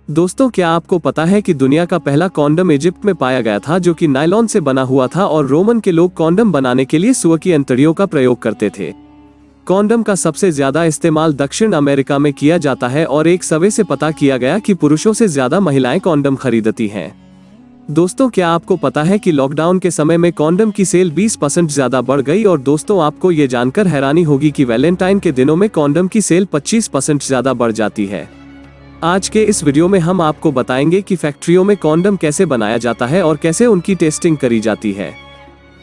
दोस्तों, क्या आपको पता है कि दुनिया का पहला कॉन्डम इजिप्ट में पाया गया था, जो कि नायलॉन से बना हुआ था और रोमन के लोग कॉन्डम बनाने के लिए सुअर की अंतड़ियों का प्रयोग करते थे। कॉन्डम का सबसे ज्यादा इस्तेमाल दक्षिण अमेरिका में किया जाता है और एक सर्वे से पता किया गया कि पुरुषों से ज्यादा महिलाएं कॉन्डम खरीदती हैं। दोस्तों, क्या आपको पता है कि लॉकडाउन के समय में कॉन्डम की सेल 20% ज्यादा बढ़ गई। और दोस्तों, आपको ये जानकर हैरानी होगी कि वैलेंटाइन के दिनों में कॉन्डम की सेल 25% ज्यादा बढ़ जाती है। आज के इस वीडियो में हम आपको बताएंगे कि फैक्ट्रियों में कॉन्डम कैसे बनाया जाता है और कैसे उनकी टेस्टिंग करी जाती है।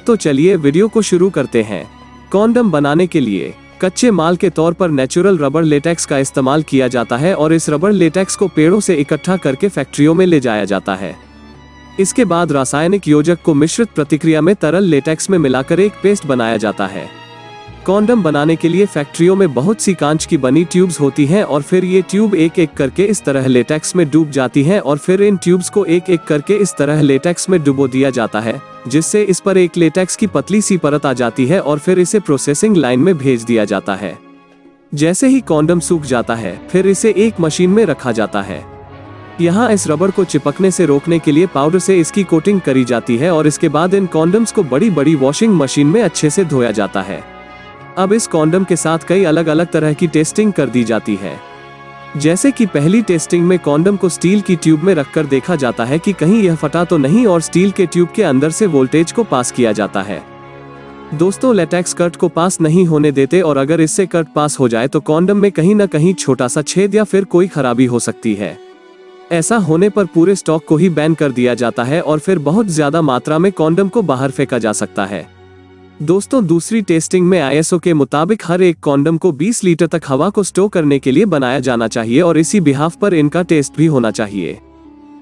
तो चलिए वीडियो को शुरू करते हैं। कॉन्डम बनाने के लिए कच्चे माल के तौर पर नेचुरल रबर लेटेक्स का इस्तेमाल किया जाता है और इस रबर लेटेक्स को पेड़ों से इकट्ठा करके फैक्ट्रियों में ले जाया जाता है। इसके बाद रासायनिक योजक को मिश्रित प्रतिक्रिया में तरल लेटेक्स में मिलाकर एक पेस्ट बनाया जाता है। कॉन्डम बनाने के लिए फैक्ट्रियों में बहुत सी कांच की बनी ट्यूब्स होती हैं और फिर ये ट्यूब एक एक करके इस तरह लेटेक्स में डूब जाती हैं और फिर इन ट्यूब्स को एक एक करके इस तरह लेटेक्स में डुबो दिया जाता है, जिससे इस पर एक लेटेक्स की पतली सी परत आ जाती है और फिर इसे प्रोसेसिंग लाइन में भेज दिया जाता है। जैसे ही कॉन्डम सूख जाता है, फिर इसे एक मशीन में रखा जाता है। यहाँ इस रबर को चिपकने से रोकने के लिए पाउडर से इसकी कोटिंग करी जाती है और इसके बाद इन कॉन्डम्स को बड़ी बड़ी वॉशिंग मशीन में अच्छे से धोया जाता है। अब इस कॉन्डम के साथ कई अलग अलग तरह की टेस्टिंग कर दी जाती है। जैसे कि पहली टेस्टिंग में कॉन्डम को स्टील की ट्यूब में रखकर देखा जाता है कि कहीं यह फटा तो नहीं और स्टील के ट्यूब के अंदर से वोल्टेज को पास किया जाता है। दोस्तों, लेटेक्स कट को पास नहीं होने देते और अगर इससे कट पास हो जाए तो कॉन्डम में कहीं ना कहीं छोटा सा छेद या फिर कोई खराबी हो सकती है। ऐसा होने पर पूरे स्टॉक को ही बैन कर दिया जाता है और फिर बहुत ज्यादा मात्रा में कॉन्डम को बाहर फेंका जा सकता है। दोस्तों, दूसरी टेस्टिंग में आईएसओ के मुताबिक हर एक कॉन्डम को 20 लीटर तक हवा को स्टोर करने के लिए बनाया जाना चाहिए और इसी बिहाफ पर इनका टेस्ट भी होना चाहिए।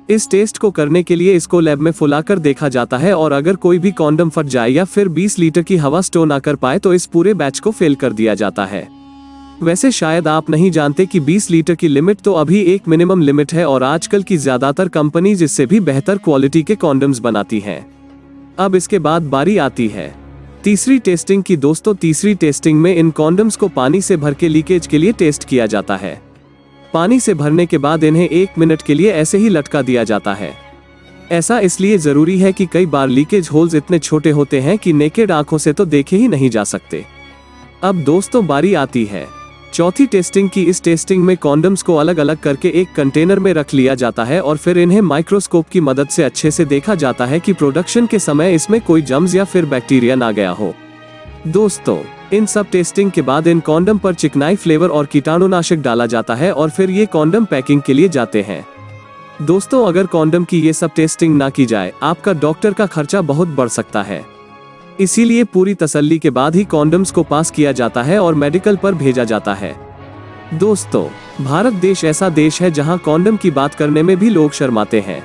इस टेस्ट को करने के लिए इसको लैब में फुलाकर देखा जाता है और अगर कोई भी कॉन्डम फट जाए या फिर 20 लीटर की हवा स्टोर ना कर पाए तो इस पूरे बैच को फेल कर दिया जाता है। वैसे शायद आप नहीं जानते कि 20 लीटर की लिमिट तो अभी एक मिनिमम लिमिट है और आजकल की ज्यादातर कंपनीज इससे भी बेहतर क्वालिटी के कॉन्डम्स बनाती हैं। अब इसके बाद बारी आती है तीसरी टेस्टिंग की। दोस्तों, तीसरी टेस्टिंग में इन कॉन्डम्स को पानी से भर के लीकेज के लिए टेस्ट किया जाता है। पानी से भरने के बाद इन्हें 1 मिनट के लिए ऐसे ही लटका दिया जाता है। ऐसा इसलिए जरूरी है कि कई बार लीकेज होल्स इतने छोटे होते हैं कि नेकेड आंखों से तो देखे ही नहीं जा सकते। अब दोस्तों, बारी आती है चौथी टेस्टिंग की। इस टेस्टिंग में कॉन्डम्स को अलग अलग करके एक कंटेनर में रख लिया जाता है और फिर इन्हें माइक्रोस्कोप की मदद से अच्छे से देखा जाता है कि प्रोडक्शन के समय इसमें कोई जर्म्स या फिर बैक्टीरिया ना गया हो। दोस्तों, इन सब टेस्टिंग के बाद इन कॉन्डम पर चिकनाई फ्लेवर और कीटाणुनाशक डाला जाता है और फिर ये कॉन्डम पैकिंग के लिए जाते हैं। दोस्तों, अगर कॉन्डम की ये सब टेस्टिंग ना की जाए, आपका डॉक्टर का खर्चा बहुत बढ़ सकता है। इसीलिए पूरी तसल्ली के बाद ही कॉन्डम्स को पास किया जाता है और मेडिकल पर भेजा जाता है। दोस्तों, भारत देश ऐसा देश है जहां कॉन्डम की बात करने में भी लोग शर्माते हैं।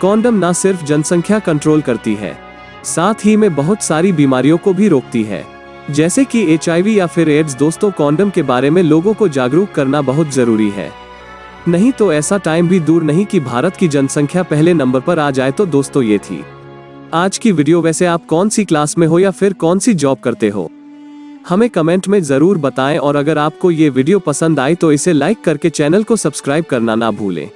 कॉन्डम ना सिर्फ जनसंख्या कंट्रोल करती है, साथ ही में बहुत सारी बीमारियों को भी रोकती है, जैसे कि HIV या फिर एड्स। दोस्तों, कॉन्डम के बारे में लोगों को जागरूक करना बहुत जरूरी है, नहीं तो ऐसा टाइम भी दूर नहीं कि भारत की जनसंख्या पहले नंबर पर आ जाए। तो दोस्तों, ये थी आज की वीडियो। वैसे आप कौन सी क्लास में हो या फिर कौन सी जॉब करते हो, हमें कमेंट में जरूर बताएं और अगर आपको ये वीडियो पसंद आई तो इसे लाइक करके चैनल को सब्सक्राइब करना ना भूलें।